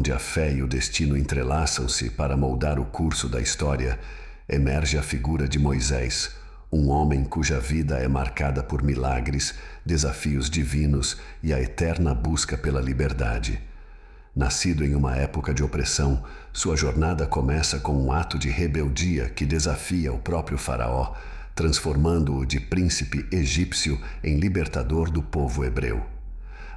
onde a fé e o destino entrelaçam-se para moldar o curso da história, emerge a figura de Moisés, um homem cuja vida é marcada por milagres, desafios divinos e a eterna busca pela liberdade. Nascido em uma época de opressão, sua jornada começa com um ato de rebeldia que desafia o próprio faraó, transformando-o de príncipe egípcio em libertador do povo hebreu.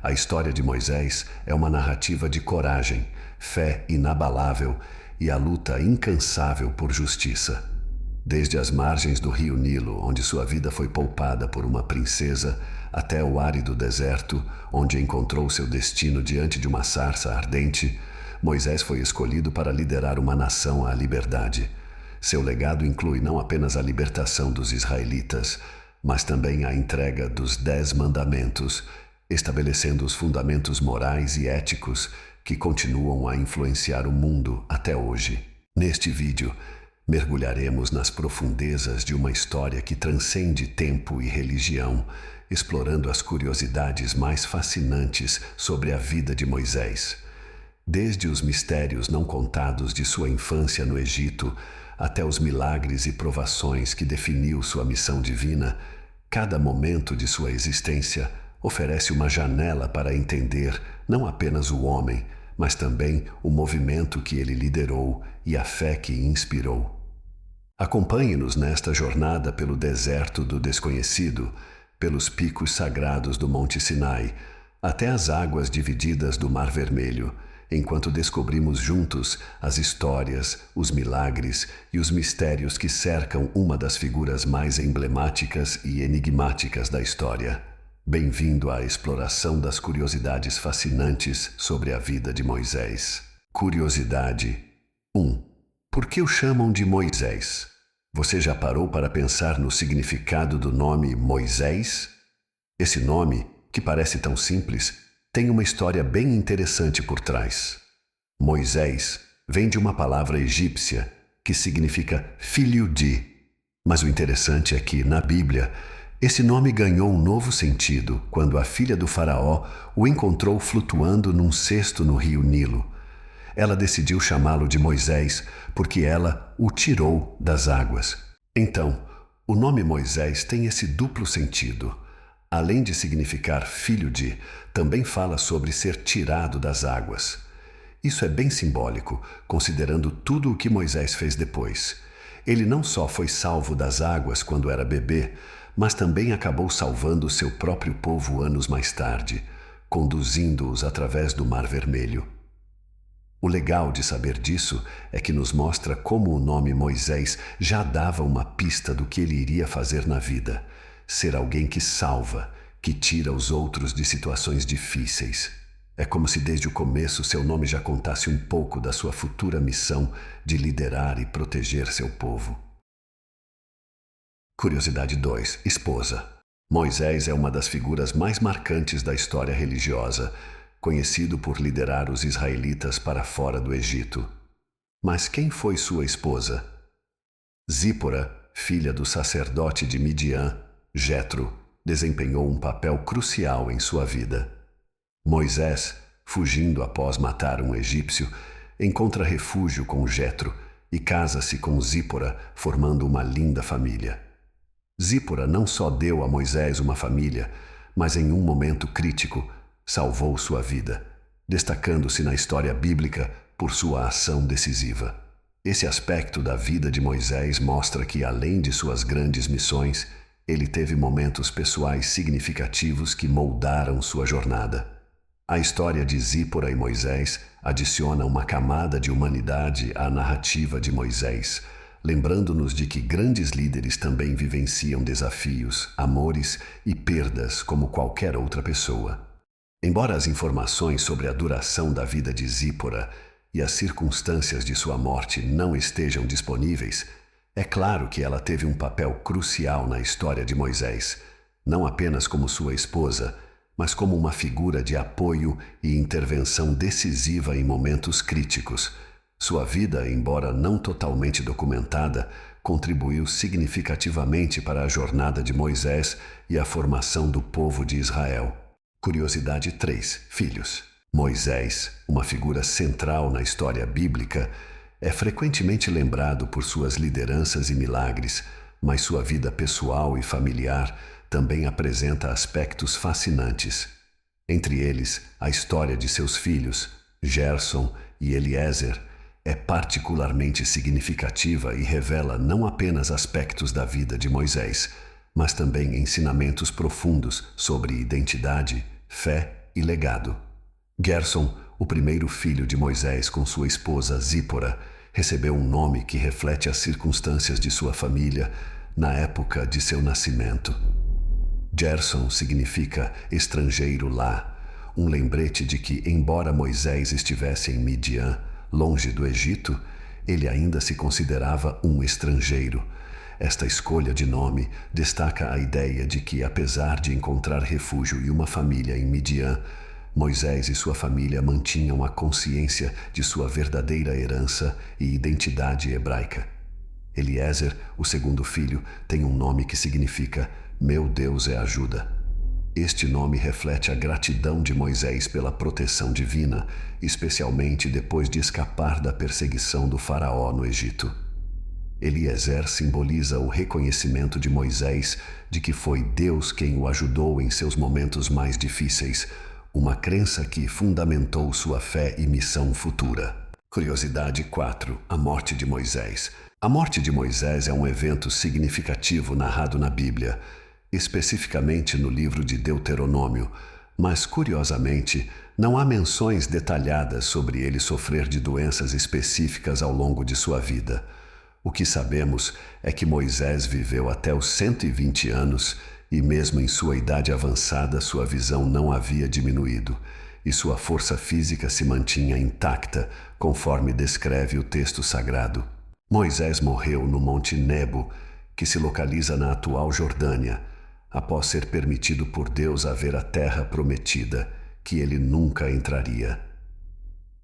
A história de Moisés é uma narrativa de coragem, fé inabalável e a luta incansável por justiça. Desde as margens do rio Nilo, onde sua vida foi poupada por uma princesa, até o árido deserto, onde encontrou seu destino diante de uma sarça ardente, Moisés foi escolhido para liderar uma nação à liberdade. Seu legado inclui não apenas a libertação dos israelitas, mas também a entrega dos 10 mandamentos, estabelecendo os fundamentos morais e éticos que continuam a influenciar o mundo até hoje. Neste vídeo, mergulharemos nas profundezas de uma história que transcende tempo e religião, explorando as curiosidades mais fascinantes sobre a vida de Moisés. Desde os mistérios não contados de sua infância no Egito, até os milagres e provações que definiu sua missão divina, cada momento de sua existência oferece uma janela para entender não apenas o homem, mas também o movimento que ele liderou e a fé que inspirou. Acompanhe-nos nesta jornada pelo deserto do desconhecido, pelos picos sagrados do Monte Sinai, até as águas divididas do Mar Vermelho, enquanto descobrimos juntos as histórias, os milagres e os mistérios que cercam uma das figuras mais emblemáticas e enigmáticas da história. Bem-vindo à exploração das curiosidades fascinantes sobre a vida de Moisés. Curiosidade 1. Por que o chamam de Moisés? Você já parou para pensar no significado do nome Moisés? Esse nome, que parece tão simples, tem uma história bem interessante por trás. Moisés vem de uma palavra egípcia que significa filho de. Mas o interessante é que, na Bíblia, esse nome ganhou um novo sentido quando a filha do faraó o encontrou flutuando num cesto no rio Nilo. Ela decidiu chamá-lo de Moisés porque ela o tirou das águas. Então, o nome Moisés tem esse duplo sentido. Além de significar filho de, também fala sobre ser tirado das águas. Isso é bem simbólico, considerando tudo o que Moisés fez depois. Ele não só foi salvo das águas quando era bebê, mas também acabou salvando seu próprio povo anos mais tarde, conduzindo-os através do Mar Vermelho. O legal de saber disso é que nos mostra como o nome Moisés já dava uma pista do que ele iria fazer na vida: ser alguém que salva, que tira os outros de situações difíceis. É como se desde o começo seu nome já contasse um pouco da sua futura missão de liderar e proteger seu povo. Curiosidade 2. Esposa. Moisés é uma das figuras mais marcantes da história religiosa, conhecido por liderar os israelitas para fora do Egito. Mas quem foi sua esposa? Zípora, filha do sacerdote de Midian, Jetro, desempenhou um papel crucial em sua vida. Moisés, fugindo após matar um egípcio, encontra refúgio com Jetro e casa-se com Zípora, formando uma linda família. Zípora não só deu a Moisés uma família, mas em um momento crítico salvou sua vida, destacando-se na história bíblica por sua ação decisiva. Esse aspecto da vida de Moisés mostra que, além de suas grandes missões, ele teve momentos pessoais significativos que moldaram sua jornada. A história de Zípora e Moisés adiciona uma camada de humanidade à narrativa de Moisés, lembrando-nos de que grandes líderes também vivenciam desafios, amores e perdas como qualquer outra pessoa. Embora as informações sobre a duração da vida de Zípora e as circunstâncias de sua morte não estejam disponíveis, é claro que ela teve um papel crucial na história de Moisés, não apenas como sua esposa, mas como uma figura de apoio e intervenção decisiva em momentos críticos. Sua vida, embora não totalmente documentada, contribuiu significativamente para a jornada de Moisés e a formação do povo de Israel. Curiosidade 3. Filhos. Moisés, uma figura central na história bíblica, é frequentemente lembrado por suas lideranças e milagres, mas sua vida pessoal e familiar também apresenta aspectos fascinantes. Entre eles, a história de seus filhos, Gerson e Eliezer, é particularmente significativa e revela não apenas aspectos da vida de Moisés, mas também ensinamentos profundos sobre identidade, fé e legado. Gerson, o primeiro filho de Moisés com sua esposa Zípora, recebeu um nome que reflete as circunstâncias de sua família na época de seu nascimento. Gerson significa estrangeiro lá, um lembrete de que, embora Moisés estivesse em Midian, longe do Egito, ele ainda se considerava um estrangeiro. Esta escolha de nome destaca a ideia de que, apesar de encontrar refúgio e uma família em Midian, Moisés e sua família mantinham a consciência de sua verdadeira herança e identidade hebraica. Eliezer, o segundo filho, tem um nome que significa "Meu Deus é ajuda". Este nome reflete a gratidão de Moisés pela proteção divina, especialmente depois de escapar da perseguição do faraó no Egito. Eliezer simboliza o reconhecimento de Moisés de que foi Deus quem o ajudou em seus momentos mais difíceis, uma crença que fundamentou sua fé e missão futura. Curiosidade 4. A morte de Moisés. A morte de Moisés é um evento significativo narrado na Bíblia, especificamente no livro de Deuteronômio, mas, curiosamente, não há menções detalhadas sobre ele sofrer de doenças específicas ao longo de sua vida. O que sabemos é que Moisés viveu até os 120 anos e, mesmo em sua idade avançada, sua visão não havia diminuído e sua força física se mantinha intacta, conforme descreve o texto sagrado. Moisés morreu no Monte Nebo, que se localiza na atual Jordânia, após ser permitido por Deus a ver a terra prometida, que ele nunca entraria.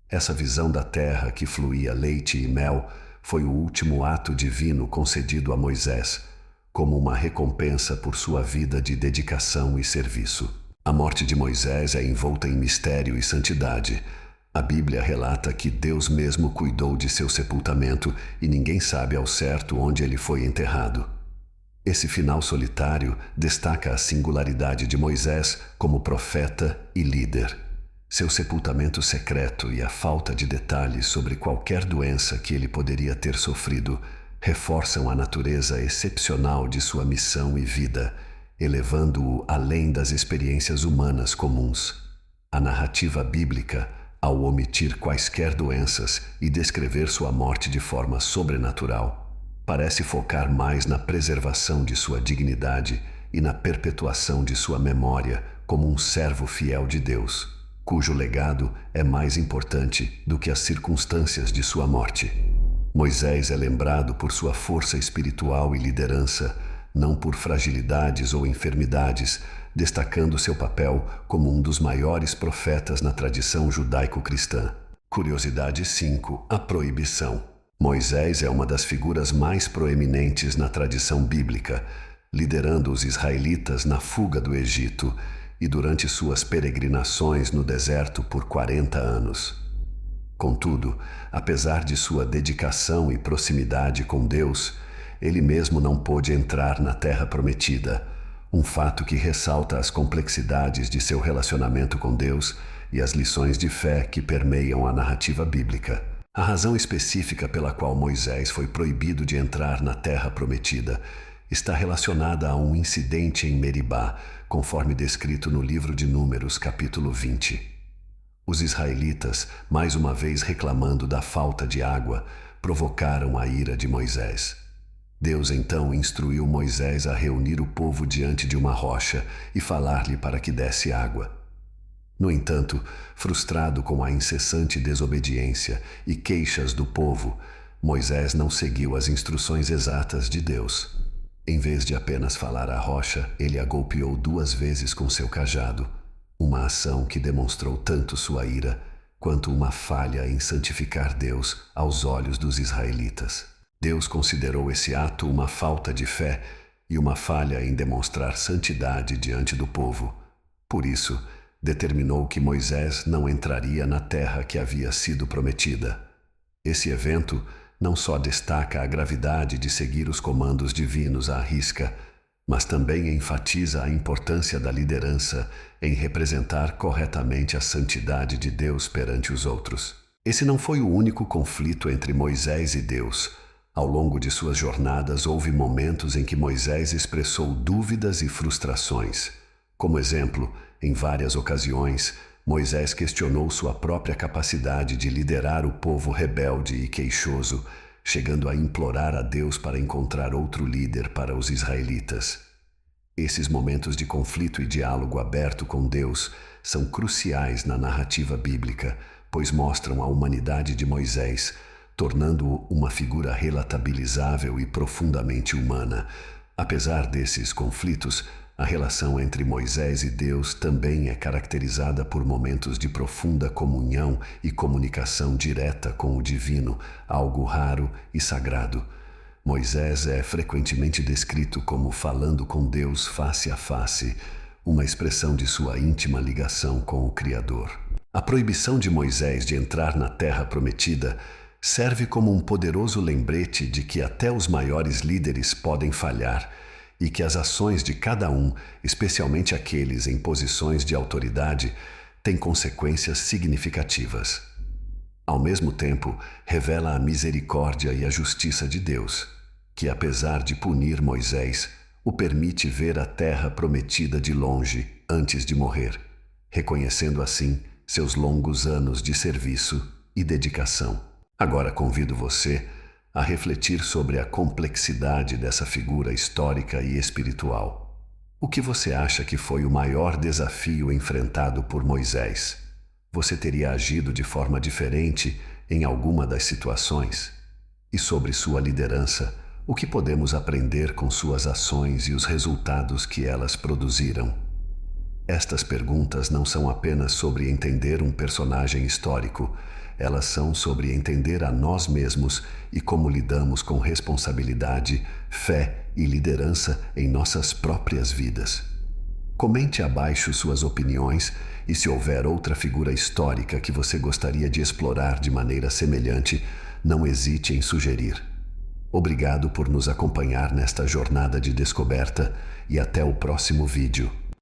Essa visão da terra que fluía leite e mel foi o último ato divino concedido a Moisés, como uma recompensa por sua vida de dedicação e serviço. A morte de Moisés é envolta em mistério e santidade. A Bíblia relata que Deus mesmo cuidou de seu sepultamento e ninguém sabe ao certo onde ele foi enterrado. Esse final solitário destaca a singularidade de Moisés como profeta e líder. Seu sepultamento secreto e a falta de detalhes sobre qualquer doença que ele poderia ter sofrido reforçam a natureza excepcional de sua missão e vida, elevando-o além das experiências humanas comuns. A narrativa bíblica, ao omitir quaisquer doenças e descrever sua morte de forma sobrenatural, parece focar mais na preservação de sua dignidade e na perpetuação de sua memória como um servo fiel de Deus, cujo legado é mais importante do que as circunstâncias de sua morte. Moisés é lembrado por sua força espiritual e liderança, não por fragilidades ou enfermidades, destacando seu papel como um dos maiores profetas na tradição judaico-cristã. Curiosidade 5. A proibição. Moisés é uma das figuras mais proeminentes na tradição bíblica, liderando os israelitas na fuga do Egito e durante suas peregrinações no deserto por 40 anos. Contudo, apesar de sua dedicação e proximidade com Deus, ele mesmo não pôde entrar na Terra Prometida, um fato que ressalta as complexidades de seu relacionamento com Deus e as lições de fé que permeiam a narrativa bíblica. A razão específica pela qual Moisés foi proibido de entrar na Terra Prometida está relacionada a um incidente em Meribá, conforme descrito no livro de Números, capítulo 20. Os israelitas, mais uma vez reclamando da falta de água, provocaram a ira de Moisés. Deus então instruiu Moisés a reunir o povo diante de uma rocha e falar-lhe para que desse água. No entanto, frustrado com a incessante desobediência e queixas do povo, Moisés não seguiu as instruções exatas de Deus. Em vez de apenas falar à rocha, ele a golpeou 2 vezes com seu cajado, uma ação que demonstrou tanto sua ira quanto uma falha em santificar Deus aos olhos dos israelitas. Deus considerou esse ato uma falta de fé e uma falha em demonstrar santidade diante do povo. Por isso, determinou que Moisés não entraria na terra que havia sido prometida. Esse evento não só destaca a gravidade de seguir os comandos divinos à risca, mas também enfatiza a importância da liderança em representar corretamente a santidade de Deus perante os outros. Esse não foi o único conflito entre Moisés e Deus. Ao longo de suas jornadas, houve momentos em que Moisés expressou dúvidas e frustrações. Como exemplo, em várias ocasiões, Moisés questionou sua própria capacidade de liderar o povo rebelde e queixoso, chegando a implorar a Deus para encontrar outro líder para os israelitas. Esses momentos de conflito e diálogo aberto com Deus são cruciais na narrativa bíblica, pois mostram a humanidade de Moisés, tornando-o uma figura relatabilizável e profundamente humana. Apesar desses conflitos, a relação entre Moisés e Deus também é caracterizada por momentos de profunda comunhão e comunicação direta com o divino, algo raro e sagrado. Moisés é frequentemente descrito como falando com Deus face a face, uma expressão de sua íntima ligação com o Criador. A proibição de Moisés de entrar na Terra Prometida serve como um poderoso lembrete de que até os maiores líderes podem falhar e que as ações de cada um, especialmente aqueles em posições de autoridade, têm consequências significativas. Ao mesmo tempo, revela a misericórdia e a justiça de Deus, que, apesar de punir Moisés, o permite ver a terra prometida de longe antes de morrer, reconhecendo assim seus longos anos de serviço e dedicação. Agora convido você a refletir sobre a complexidade dessa figura histórica e espiritual. O que você acha que foi o maior desafio enfrentado por Moisés? Você teria agido de forma diferente em alguma das situações? E sobre sua liderança, o que podemos aprender com suas ações e os resultados que elas produziram? Estas perguntas não são apenas sobre entender um personagem histórico, elas são sobre entender a nós mesmos e como lidamos com responsabilidade, fé e liderança em nossas próprias vidas. Comente abaixo suas opiniões e se houver outra figura histórica que você gostaria de explorar de maneira semelhante, não hesite em sugerir. Obrigado por nos acompanhar nesta jornada de descoberta e até o próximo vídeo.